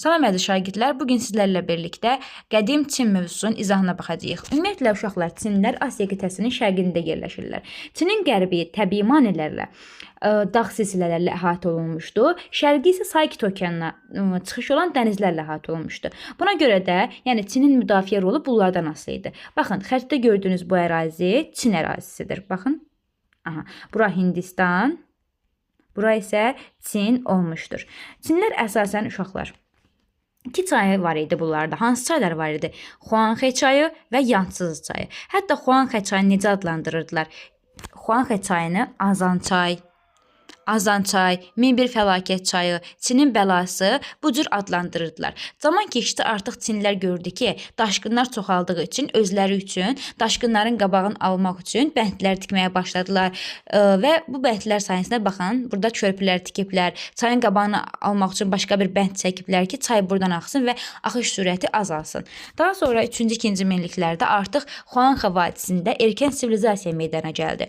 Salam əziz şagirdlər, bugün sizlərlə birlikdə qədim Çin mövzusunun izahına baxacağıq. Ümumiyyətlə uşaqlar, Çinlər Asiya qitəsinin şərqində yerləşirlər. Çinin qərbi təbii maneələrlə, dağ silsilələrlə əhatə olunmuşdu. Şərqi isə Sakit okeanına çıxış olan dənizlərlə əhatə olunmuşdu. Buna görə də, yəni Çinin müdafiə rolu bunlardan asılı idi. Baxın, xəritdə gördüyünüz bu ərazi Çin ərazisidir. Baxın. Aha, bura Hindistan, bura isə Çin olmuşdur. Çinlər əsasən uşaqlar 2 çayı var idi bunlarda. Hansı çaylar var idi? Xuanxe çayı və Yansız çayı. Hətta Xuanxe çayını necə adlandırırdılar? Xuanxe çayını Azan çay, Minbir fəlakət çayı, Çinin bəlası bu cür adlandırırdılar. Zaman keçdi, artıq Çinlər gördü ki, daşqınlar çoxaldığı üçün, özləri üçün, daşqınların qabağını almaq üçün bəndlər tikməyə başladılar və bu bəndlər sayəsində baxın, burada körpülər tikiblər, çayın qabağını almaq üçün başqa bir bənd çəkiblər ki, çay buradan axsın və axış sürəti azalsın. Daha sonra 3-cü, 2-ci minilliklərdə artıq Xuanxe vadisində erkən sivilizasiya meydana gəldi.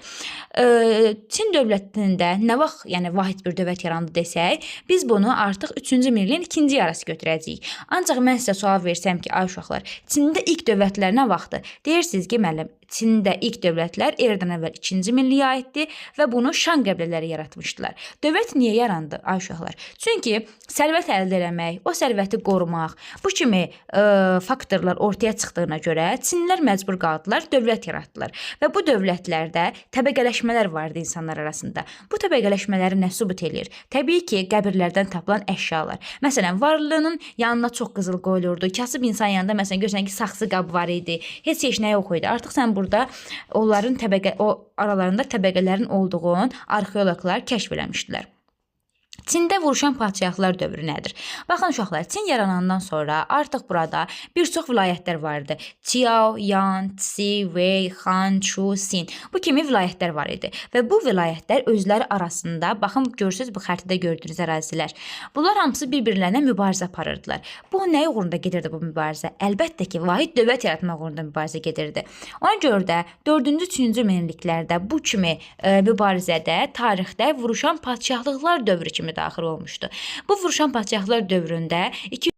Çin dövlətində nə vaxt yəni vahid bir dövlət yarandı desək, biz bunu artıq 3-cü minilliyin 2-ci yarısı götürəcəyik. Ancaq mən sizə sual versəm ki, ay uşaqlar, Çində ilk dövlətlər nə vaxtdır? Deyirsiniz ki, müəllim, Çində ilk dövlətlər eradan əvvəl 2-ci minilliyə aiddir və bunu Şan qəbilələri yaratmışdılar. Dövlət niyə yarandı, ay uşaqlar? Çünki sərvət əldə etmək, o sərvəti qorumaq, bu kimi faktorlar ortaya çıxdığına görə Çinlər məcbur qaldılar, dövlət yaratdılar. Və bu dövlətlərdə təbəqələşmələr vardı insanlar arasında. Bu təbəqələşmələri nə sübut eləyir? Təbii ki, qəbirlərdən tapılan əşyalar. Məsələn, varlının yanına çox qızıl qoyulurdu. Kasıb insan yanında məsələn görsən ki, saxsı qab var idi. Heç nə yox idi. Artıq sən burada onların aralarında təbəqələrin olduğunu arxeoloqlar kəşf eləmişdilər. Çində vuruşan padşahlar dövrü nədir? Baxın uşaqlar, Çin yaranandan sonra artıq burada bir çox vilayətlər vardı. Qiao, Yan, Tsi, Wei, Han, Chu, Xin. Bu kimi vilayətlər var idi. Və bu vilayətlər özləri arasında, baxın görürsünüz bu xəritədə gördüyünüz ərazilər. Bunlar hamısı bir-birlərinə mübarizə aparırdılar. Bu nə uğrunda gedirdi bu mübarizə? Əlbəttə ki, vahid dövlət yaratmaq uğrunda mübarizə gedirdi. Ona görə də 4-cü, 3-cü minilliklərdə bu kimi mübarizədə tarixdə vuruşan padşahlıqlar dövrü kimi daxil olmuşdu. Bu vuruşan padşahlar dövründə 2